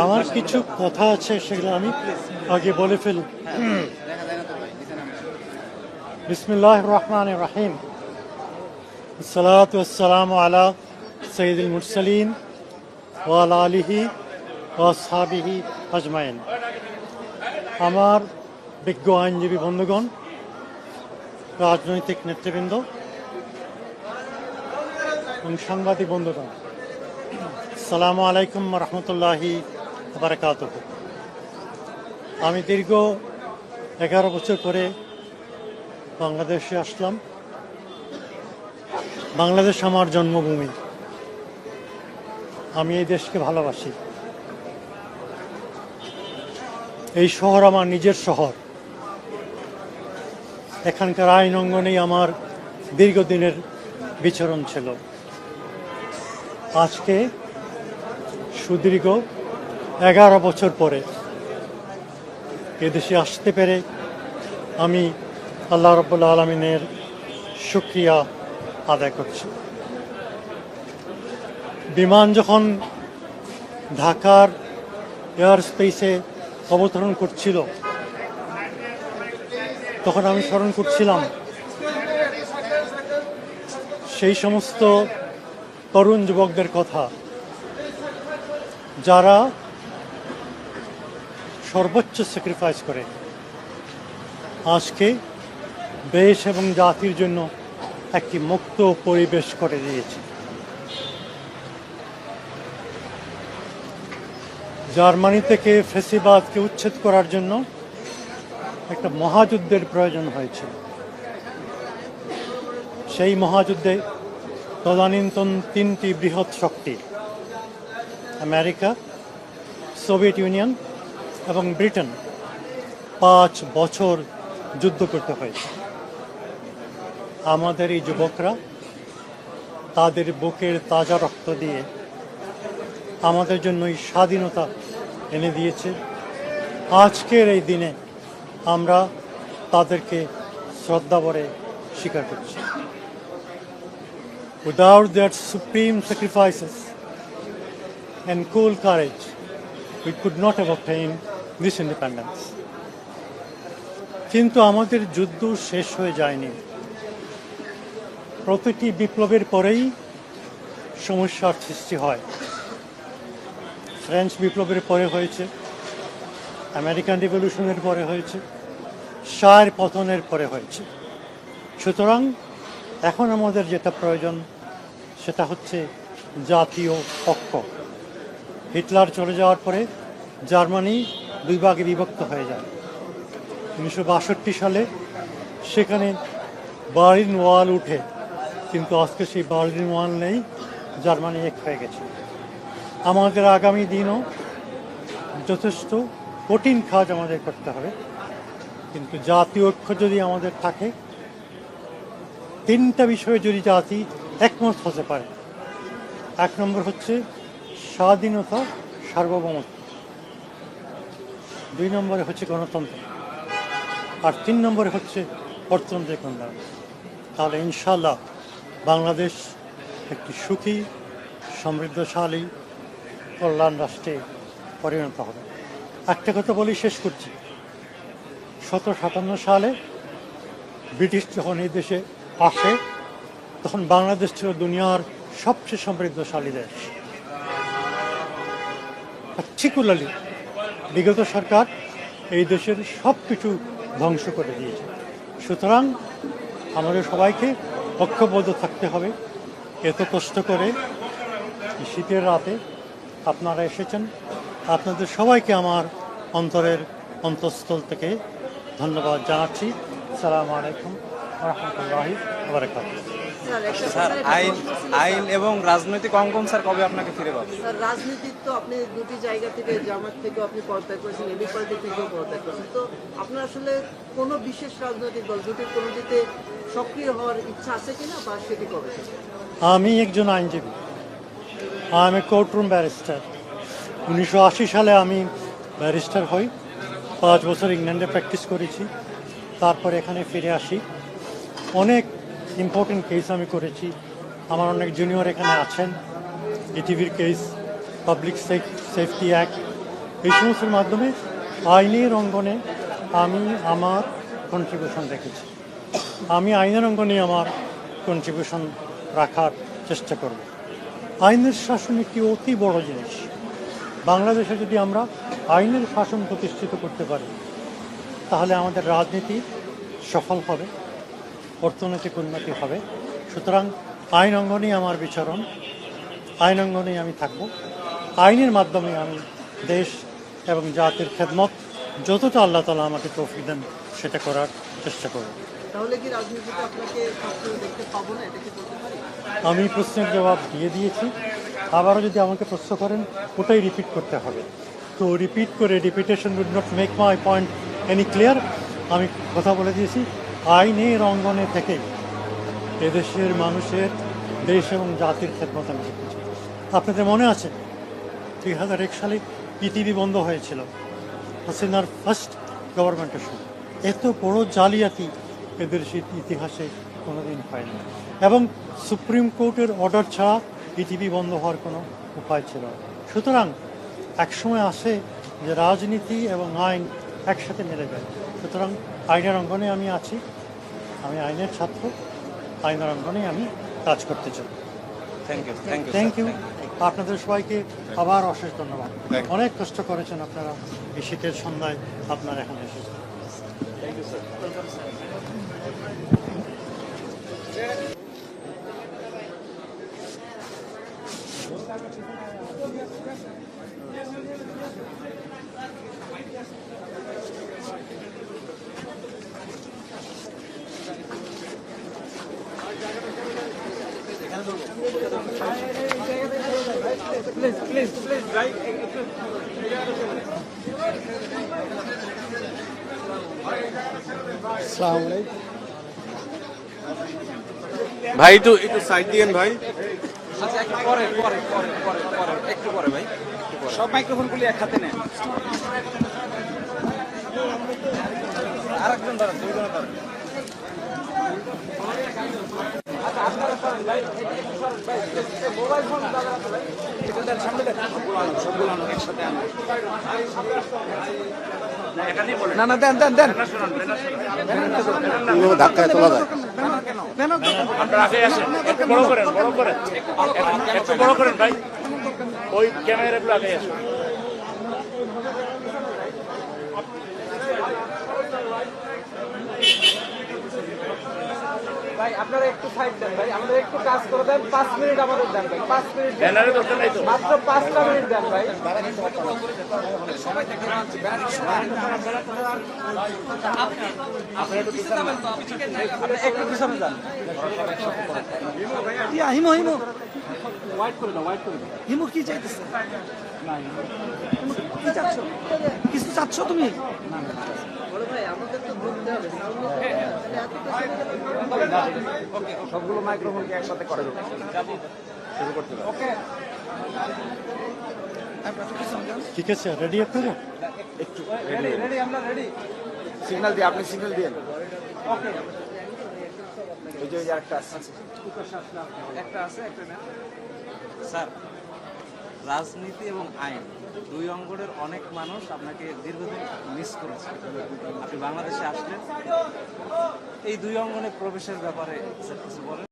আমার কিছু কথা আছে, সেগুলো আমি আগে বলে ফেলি। বিসমিল্লাহির রহমানির রহিম। আসসালাতু ওয়াসসালামু আলা সাইয়্যিদিল মুরসালিন ওয়া আলা আলিহি ওয়া আসহাবিহি আজমাইন। আমার বিজ্ঞ আইনজীবী বন্ধুগণ, রাজনৈতিক নেতৃবৃন্দ এবং সাংবাদিক বন্ধুগণ, আসসালামু আলাইকুম ওয়া রাহমাতুল্লাহি ওয়া বারাকাতুহু। আমি দীর্ঘ 11 বছর পরে বাংলাদেশে আসলাম। বাংলাদেশ আমার জন্মভূমি। আমি এই দেশকে ভালোবাসি। এই শহর আমার নিজের শহর। এখানকার আইন অঙ্গনেই আমার দীর্ঘদিনের বিচরণ ছিল। আজকে সুদীর্ঘ 11 বছর পরে এদেশে আসতে পেরে আমি আল্লাহ রাব্বুল আলামিনের শুকরিয়া আদায় করছি। বিমান যখন ঢাকার এয়ার স্পেসে অবতরণ করছিল, তখন আমি স্মরণ করছিলাম সেই সমস্ত তরুণ যুবকদের কথা, যারা সর্বোচ্চ স্যাক্রিফাইস করে আজকে দেশ এবং জাতির জন্য একটি মুক্ত পরিবেশ করে দিয়েছে। জার্মানি থেকে ফ্যাসিবাদকে উচ্ছেদ করার জন্য একটা মহাযুদ্ধের প্রয়োজন হয়েছিল। সেই মহাযুদ্ধে তদানীন্তন 3টি বৃহৎ শক্তি, আমেরিকা, সোভিয়েত ইউনিয়ন এবং ব্রিটেন, 5 বছর যুদ্ধ করতে হয়েছে। আমাদের এই যুবকরা তাদের বুকের তাজা রক্ত দিয়ে আমাদের জন্য এই স্বাধীনতা এনে দিয়েছে। আজকের এই দিনে আমরা তাদেরকে শ্রদ্ধা ভরে স্বীকার করছি। Without their supreme sacrifices and cool courage, we could not have obtained this independence. কিন্তু আমাদের যুদ্ধ শেষ হয়ে যায়নি। প্রতিটি বিপ্লবের পরেই সমস্যার সৃষ্টি হয়। ফ্রেঞ্চ বিপ্লবের পরে হয়েছে, আমেরিকান রিভলিউশনের পরে হয়েছে, শাহের পতনের পরে হয়েছে। সুতরাং এখন আমাদের যেটা প্রয়োজন সেটা হচ্ছে জাতীয় ঐক্য। হিটলার চলে যাওয়ার পরে জার্মানি 2 ভাগে বিভক্ত হয়ে যায়। 1962 সালে সেখানে বার্লিন ওয়াল উঠে, কিন্তু আজকে সেই বার্লিন ওয়াল নেই, জার্মানি এক হয়ে গেছে। আমাদের আগামী দিনও যথেষ্ট কঠিন কাজ আমাদের করতে হবে, কিন্তু জাতীয় ঐক্য যদি আমাদের থাকে, 3টা বিষয়ে যদি জাতি একমত হতে পারে। 1 নম্বর হচ্ছে স্বাধীনতা, সার্বভৌমত্ব। 2 নম্বরে হচ্ছে গণতন্ত্র। আর 3 নম্বরে হচ্ছে অর্থনৈতিক উন্নয়ন। তাহলে ইনশাআল্লাহ বাংলাদেশ একটি সুখী, সমৃদ্ধশালী, কল্যাণ রাষ্ট্রে পরিণত হবে। একটা কথা বলি, শেষ করছি। 1757 সালে ব্রিটিশ যখন এই দেশে আসে, তখন বাংলাদেশ ছিল দুনিয়ার সবচেয়ে সমৃদ্ধশালী দেশ। পার্টিকুলারলি বিগত সরকার এই দেশের সব কিছু ধ্বংস করে দিয়েছে। সুতরাং আমাদের সবাইকে ঐক্যবদ্ধ থাকতে হবে। এত কষ্ট করে শীতের রাতে আপনারা এসেছেন, আপনাদের সবাইকে আমার অন্তরের অন্তঃস্থল থেকে ধন্যবাদ জানাচ্ছি। আসসালামু আলাইকুম ওয়া রাহমাতুল্লাহি ওয়া বারাকাতুহু। স্যার, আইন এবং রাজনৈতিক অঙ্গন স্যার কবে আপনাকে ফিরে পাবে? স্যার, রাজনীতি তো আপনি 2টি জায়গা থেকে, জামাত থেকেও আপনি পদত্যাগ করেছেন, এবি পার্টি থেকেও পদত্যাগ করেছেন। তো আপনার আসলে কোনো বিশেষ রাজনৈতিক দল দুটির কোনোটিতে সক্রিয় হওয়ার ইচ্ছা আছে কিনা, বা সেটি কবে থেকে? আমি একজন আইনজীবী। I M A courtroom barrister. 1980 সালে আমি ব্যারিস্টার হই। 5 বছর ইংল্যান্ডে প্র্যাকটিস করেছি। তারপর এখানে ফিরে আসি। অনেক ইম্পর্টেন্ট কেস আমি করেছি। আমার অনেক জুনিয়র এখানে আছেন। ইটিভির কেস, পাবলিক সেফটি অ্যাক্ট, এই সমস্তের মাধ্যমে আইনের অঙ্গনে আমি আমার কন্ট্রিবিউশন রেখেছি। আমি আইনের অঙ্গনে আমার কন্ট্রিবিউশন রাখার চেষ্টা করব। আইনের শাসন একটি অতি বড় জিনিস। বাংলাদেশে যদি আমরা আইনের শাসন প্রতিষ্ঠিত করতে পারি, তাহলে আমাদের রাজনীতি সফল হবে, অর্থনৈতিক উন্নতি হবে। সুতরাং আইন অঙ্গনেই আমার বিচরণ, আইন অঙ্গনেই আমি থাকব। আইনের মাধ্যমে আমি দেশ এবং জাতির খেদমত যতটা আল্লাহ তাআলা আমাকে তৌফিক দেন সেটা করার চেষ্টা করব। তাহলে কি রাজনীতিতে আপনাকে সবসময় দেখতে পাবো না, এটা কি বলতে পারি? আমি প্রশ্নের জবাব দিয়ে দিয়েছি, আবারও যদি আমাকে প্রশ্ন করেন ওটাই রিপিট করতে হবে। তো রিপিট করে repetition would not make my point any clear. আমি কথা বলে দিয়েছি, আইনের অঙ্গনে থেকেই এদেশের মানুষের, দেশ এবং জাতির খেদমত আমি করছি। আপনাদের মনে আছে 2001 সালে পৃথিবী বন্ধ হয়েছিল হাসিনার ফার্স্ট গভর্নমেন্টের সময়। এত বড় জালিয়াতি এদের ইতিহাসে কোনোদিন হয়নি, এবং সুপ্রিম কোর্টের অর্ডার ছাড়া পৃথিবী বন্ধ হওয়ার কোনো উপায় ছিল না। সুতরাং একসময় আসে যে রাজনীতি এবং আইন একসাথে মিলে যায়। সুতরাং আইনের অঙ্গনে আমি আছি, আমি আইনের ছাত্র, আইনের অঙ্গনে আমি কাজ করতে চাই। Thank you, thank you. আপনাদের সবাইকে আবার অশেষ ধন্যবাদ। অনেক কষ্ট করেছেন আপনারা, এই শীতের সন্ধ্যায় আপনারা এখন এসেছেন। ভাই একটু সাইড দিয়েন ভাই। আচ্ছা, একটু পরে পরে পরে পরে পরে একটু পরে ভাই, সব মাইক্রোফোনগুলি এক হাতে নেন। আরেকজন ধরেন, দুইজন ধরেন। আচ্ছা, আপনারা সরেন ভাই, একটু সরেন ভাই, মোবাইল ফোন ভাই, একটু দেন, সামনে দেন, সবগুলো আনো একসাথে আনো। না না, দেন দেন দেন, ধাক্কায় তোলা যায়। আপনারা আগে আসেন, একটু বড় করেন, বড় করেন, একটু বড় করেন ভাই, ওই ক্যামেরাগুলো আগে আসেন। ভাই আপনারা একটু সাইড দেন ভাই, আমাদের একটু কাজ করে দেন, 5 মিনিট আমাদের দেন ভাই, 5 মিনিট দেন। ব্যানারে দরকার নাই তো, মাত্র 5টা মিনিট দেন ভাই। আপনি একটু পিছনে যান। হিমু হিমু ওয়াইট করে দাও, ওয়াইট করে দাও। হিমু কি চাইতেছে? হিমু, কি চাচ্ছ? কিছু চাচ্ছ তুমি? বড় ভাই আমাদের তো ঘুরতে হবে, সবগুলো মাইক্রোফোনকে একসাথে করে দেবো, শুরু করতে হবে। ওকে, ঠিক আছে, রেডি আপনারা? একটু রেডি রেডি, আমরা রেডি। সিগন্যাল দিয়ে, আপনি সিগন্যাল দিয়েন। ওকে, ওই যে একটা আছে। একটা আছে, একটা না। স্যার, রাজনীতি এবং আইন দুই অঙ্গনের অনেক মানুষ আপনাকে দীর্ঘদিন মিস করেছে। আপনি বাংলাদেশে আসলেন, এই দুই অঙ্গনে প্রবেশের ব্যাপারে স্যার কিছু বলেন।